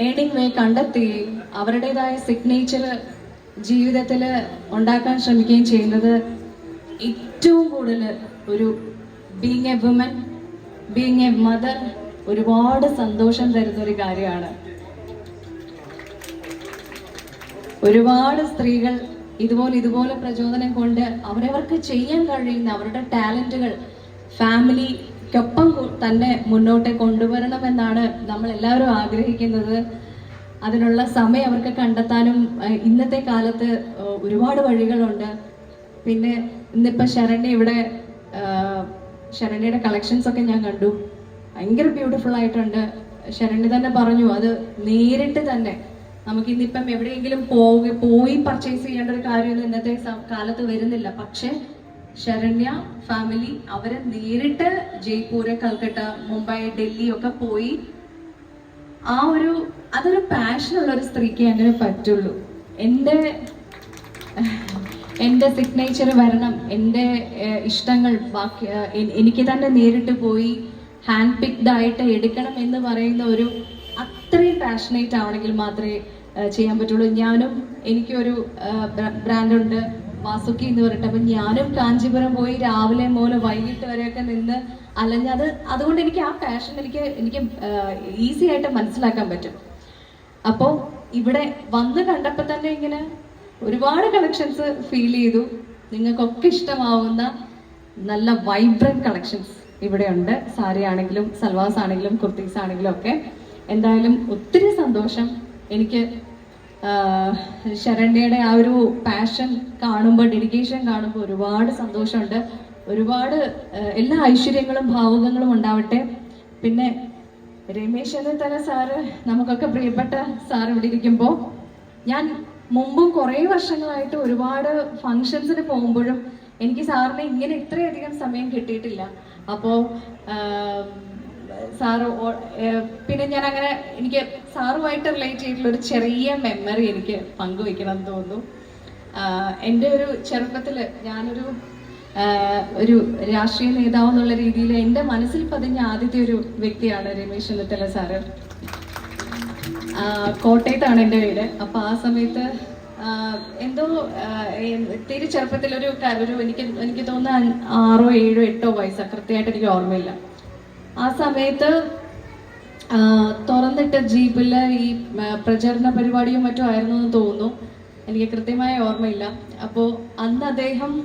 Earning വേ കണ്ടെത്തുകയും അവരുടേതായ signature ജീവിതത്തിൽ ഉണ്ടാക്കാൻ ശ്രമിക്കുകയും ചെയ്യുന്നത് ഏറ്റവും കൂടുതൽ ഒരു being a woman, being a mother ഒരുപാട് സന്തോഷം തരുന്ന ഒരു കാര്യമാണ്. ഒരുപാട് സ്ത്രീകൾ ഇതുപോലെ പ്രചോദനം കൊണ്ട് അവരവർക്ക് ചെയ്യാൻ കഴിയുന്ന അവരുടെ ടാലന്റുകൾ ഫാമിലിക്കൊപ്പം തന്നെ മുന്നോട്ട് കൊണ്ടുവരണമെന്നാണ് നമ്മൾ എല്ലാവരും ആഗ്രഹിക്കുന്നത്. അതിനുള്ള സമയം അവർക്ക് കണ്ടെത്താനും ഇന്നത്തെ കാലത്ത് ഒരുപാട് വഴികളുണ്ട്. പിന്നെ ഇന്നിപ്പോൾ ശരണ്യയുടെ കളക്ഷൻസ് ഒക്കെ ഞാൻ കണ്ടു, ഭയങ്കര ബ്യൂട്ടിഫുൾ ആയിട്ടുണ്ട്. ശരണ്യ തന്നെ പറഞ്ഞു അത് നേരിട്ട് തന്നെ നമുക്ക് ഇന്നിപ്പം എവിടെയെങ്കിലും പോയി പർച്ചേസ് ചെയ്യേണ്ട ഒരു കാര്യമൊന്നും ഇന്നത്തെ കാലത്ത് വരുന്നില്ല. പക്ഷെ ശരണ്യ ഫാമിലി അവരെ നേരിട്ട് ജയ്പൂര്, കൽക്കട്ട, മുംബൈ, ഡൽഹി ഒക്കെ പോയി അതൊരു പാഷനുള്ള ഒരു സ്ത്രീക്ക് അങ്ങനെ പറ്റുള്ളൂ. എൻ്റെ സിഗ്നേച്ചർ വരണം, എൻ്റെ ഇഷ്ടങ്ങൾ ബാക്കി എനിക്ക് തന്നെ നേരിട്ട് പോയി ഹാൻഡ് പിക്ഡ് ആയിട്ട് എടുക്കണം എന്ന് പറയുന്ന ഒരു അത്രയും പാഷനേറ്റ് ആവണമെങ്കിൽ മാത്രമേ ചെയ്യാൻ പറ്റുള്ളൂ. എനിക്കൊരു ബ്രാൻഡുണ്ട് വാസുക്കി എന്ന് പറഞ്ഞിട്ട്. അപ്പം ഞാനും കാഞ്ചീപുരം പോയി രാവിലെ മുതൽ വൈകിട്ട് വരെയൊക്കെ നിന്ന് അലഞ്ഞത്. അതുകൊണ്ട് എനിക്ക് ആ പാഷൻ എനിക്ക് ഈസി ആയിട്ട് മനസ്സിലാക്കാൻ പറ്റും. അപ്പോൾ ഇവിടെ വന്ന് കണ്ടപ്പോൾ തന്നെ ഇങ്ങനെ ഒരുപാട് കളക്ഷൻസ് ഫീൽ ചെയ്തു. നിങ്ങൾക്കൊക്കെ ഇഷ്ടമാവുന്ന നല്ല വൈബ്രന്റ് കളക്ഷൻസ് ഇവിടെയുണ്ട്. സാരി ആണെങ്കിലും സൽവാസ് ആണെങ്കിലും കുർത്തീസ് ആണെങ്കിലും ഒക്കെ. എന്തായാലും ഒത്തിരി സന്തോഷം. എനിക്ക് ശരണ്യയുടെ ആ ഒരു പാഷൻ കാണുമ്പോൾ, ഡെഡിക്കേഷൻ കാണുമ്പോൾ ഒരുപാട് സന്തോഷമുണ്ട്. ഒരുപാട് എല്ലാ ഐശ്വര്യങ്ങളും ഭാവുകങ്ങളും ഉണ്ടാവട്ടെ. പിന്നെ രമേശ് ചെന്നിത്തല സാറ് നമുക്കൊക്കെ പ്രിയപ്പെട്ട സാർ ഇവിടെ ഇരിക്കുമ്പോൾ ഞാൻ മുമ്പും കുറേ വർഷങ്ങളായിട്ട് ഒരുപാട് ഫങ്ഷൻസിന് പോകുമ്പോഴും എനിക്ക് സാറിന് ഇങ്ങനെ ഇത്രയധികം സമയം കിട്ടിയിട്ടില്ല. അപ്പോൾ സാറ് പിന്നെ ഞാൻ അങ്ങനെ എനിക്ക് സാറുമായിട്ട് റിലേറ്റ് ചെയ്തിട്ടുള്ള ഒരു ചെറിയ മെമ്മറി എനിക്ക് പങ്കുവെക്കണം എന്ന് തോന്നുന്നു. എൻ്റെ ഒരു ചെറുപ്പത്തിൽ ഞാനൊരു രാഷ്ട്രീയ നേതാവ് എന്നുള്ള രീതിയിൽ എൻ്റെ മനസ്സിൽ പതിഞ്ഞ ആദ്യത്തെ ഒരു വ്യക്തിയാണ് രമേശ് ചെന്നിത്തല സാറ്. കോട്ടയത്താണ് എൻ്റെ വീട്. അപ്പം ആ സമയത്ത് എന്തോ തീരെ ചെറുപ്പത്തിലൊരു എനിക്ക് തോന്നുന്ന 6, 7, 8 വയസ്സാണ്, കൃത്യമായിട്ട് എനിക്ക് ഓർമ്മയില്ല. ആ സമയത്ത് തുറന്നിട്ട ജീപ്പില് ഈ പ്രചരണ പരിപാടിയും മറ്റും ആയിരുന്നു എന്ന് തോന്നുന്നു, എനിക്ക് കൃത്യമായ ഓർമ്മയില്ല. അപ്പോൾ അന്ന് അദ്ദേഹം